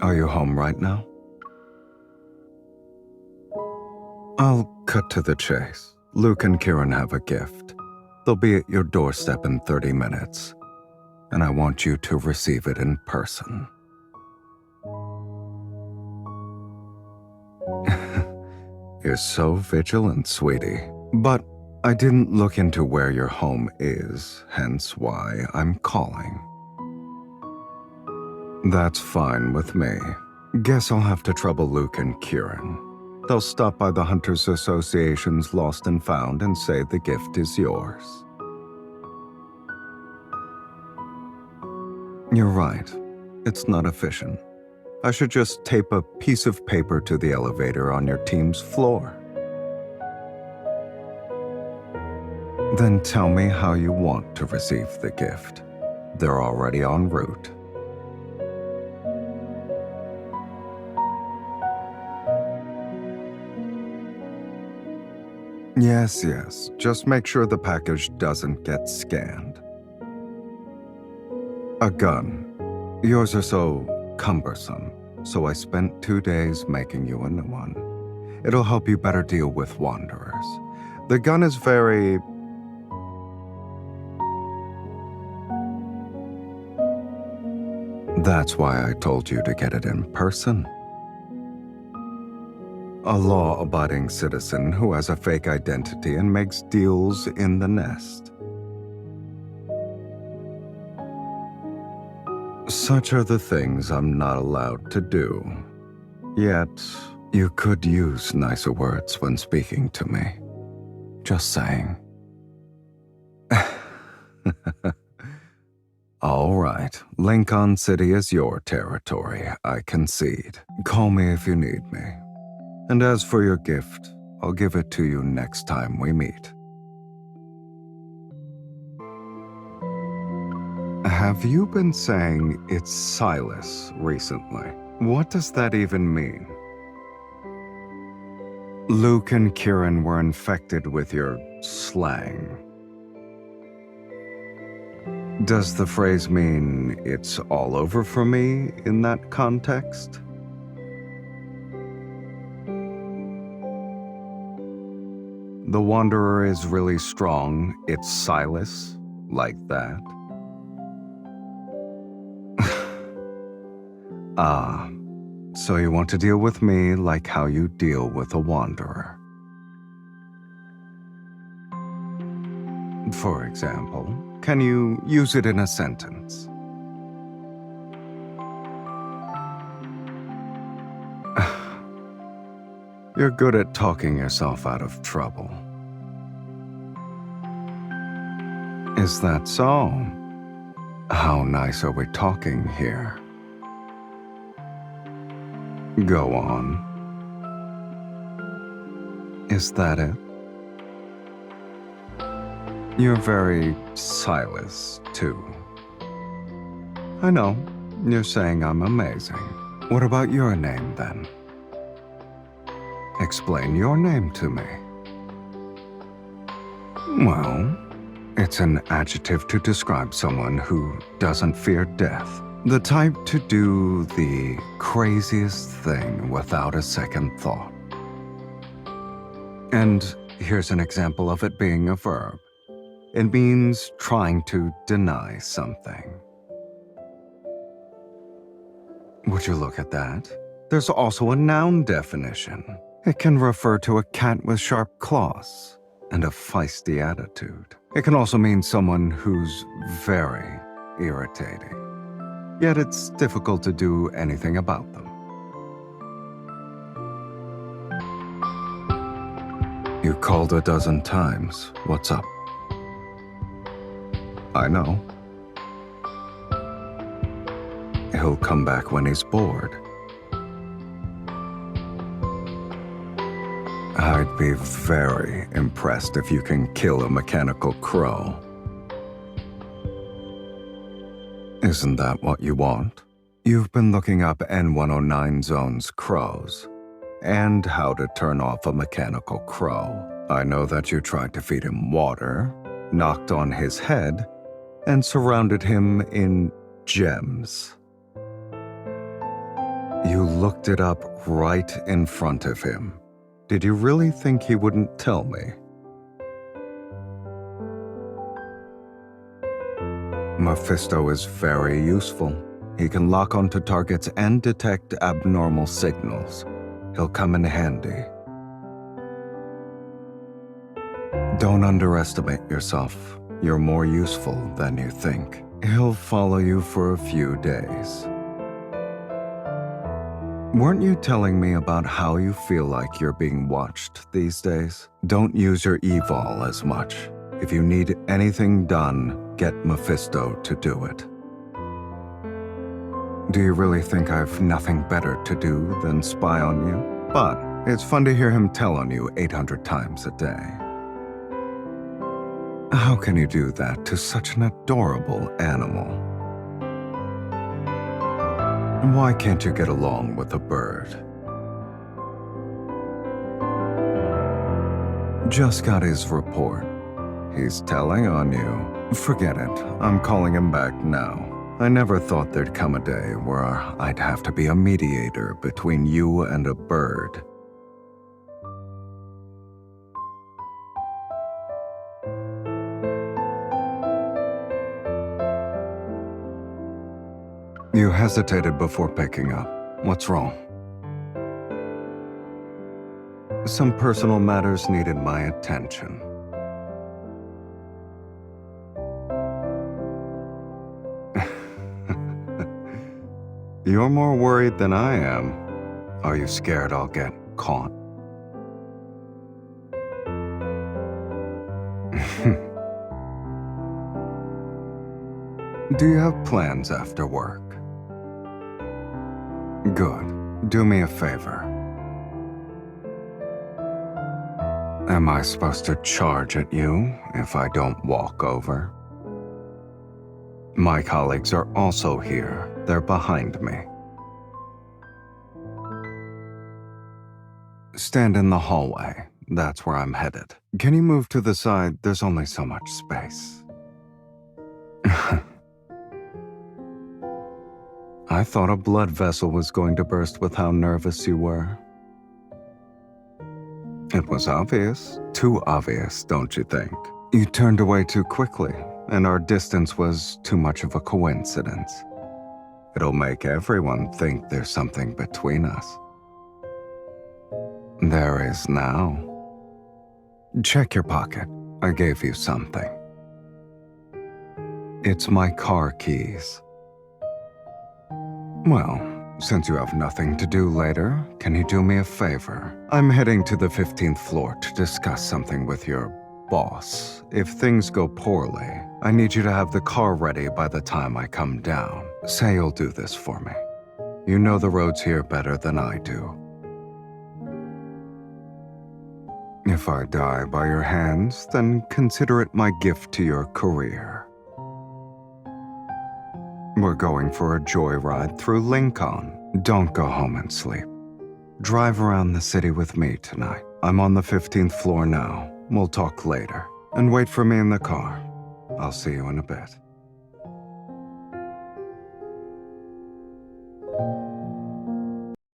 Are you home right now? I'll cut to the chase. Luke and Kieran have a gift. They'll be at your doorstep in 30 minutes, and I want you to receive it in person. You're so vigilant, sweetie. But I didn't look into where your home is, hence why I'm calling. That's fine with me. Guess I'll have to trouble Luke and Kieran. They'll stop by the Hunters Association's Lost and Found and say the gift is yours. You're right. It's not efficient. I should just tape a piece of paper to the elevator on your team's floor. Then tell me how you want to receive the gift. They're already en route. Yes. Just make sure the package doesn't get scanned. A gun. Yours are so cumbersome, so I spent 2 days making you a new one. It'll help you better deal with wanderers. The gun is very... That's why I told you to get it in person. A law-abiding citizen who has a fake identity and makes deals in the nest. Such are the things I'm not allowed to do. Yet, you could use nicer words when speaking to me. Just saying. All right, Lincoln City is your territory, I concede. Call me if you need me. And as for your gift, I'll give it to you next time we meet. Have you been saying it's Sylus recently? What does that even mean? Luke and Kieran were infected with your slang. Does the phrase mean it's all over for me in that context? The Wanderer is really strong. It's Sylus, like that. Ah, so you want to deal with me like how you deal with a Wanderer. For example, can you use it in a sentence? You're good at talking yourself out of trouble. Is that so? How nice are we talking here? Go on. Is that it? You're very Sylus, too. I know, you're saying I'm amazing. What about your name, then? Explain your name to me. Well, it's an adjective to describe someone who doesn't fear death. The type to do the craziest thing without a second thought. And here's an example of it being a verb. It means trying to deny something. Would you look at that? There's also a noun definition. It can refer to a cat with sharp claws and a feisty attitude. It can also mean someone who's very irritating. Yet it's difficult to do anything about them. You called a dozen times. What's up? I know. He'll come back when he's bored. I'd be very impressed if you can kill a mechanical crow. Isn't that what you want? You've been looking up N109 zone's crows, and how to turn off a mechanical crow. I know that you tried to feed him water, knocked on his head, and surrounded him in gems. You looked it up right in front of him. Did you really think he wouldn't tell me? Mephisto is very useful. He can lock onto targets and detect abnormal signals. He'll come in handy. Don't underestimate yourself. You're more useful than you think. He'll follow you for a few days. Weren't you telling me about how you feel like you're being watched these days? Don't use your evol as much. If you need anything done, get Mephisto to do it. Do you really think I've nothing better to do than spy on you? But it's fun to hear him tell on you 800 times a day. How can you do that to such an adorable animal? Why can't you get along with a bird? Just got his report. He's telling on you. Forget it. I'm calling him back now. I never thought there'd come a day where I'd have to be a mediator between you and a bird. You hesitated before picking up. What's wrong? Some personal matters needed my attention. You're more worried than I am. Are you scared I'll get caught? Do you have plans after work? Good. Do me a favor. Am I supposed to charge at you if I don't walk over? My colleagues are also here. They're behind me. Stand in the hallway. That's where I'm headed. Can you move to the side? There's only so much space. I thought a blood vessel was going to burst with how nervous you were. It was obvious. Too obvious, don't you think? You turned away too quickly, and our distance was too much of a coincidence. It'll make everyone think there's something between us. There is now. Check your pocket. I gave you something. It's my car keys. Well, since you have nothing to do later, can you do me a favor? I'm heading to the 15th floor to discuss something with your boss. If things go poorly, I need you to have the car ready by the time I come down. Say you'll do this for me. You know the roads here better than I do. If I die by your hands, then consider it my gift to your career. We're going for a joyride through Lincoln. Don't go home and sleep. Drive around the city with me tonight. I'm on the 15th floor now. We'll talk later. And wait for me in the car. I'll see you in a bit.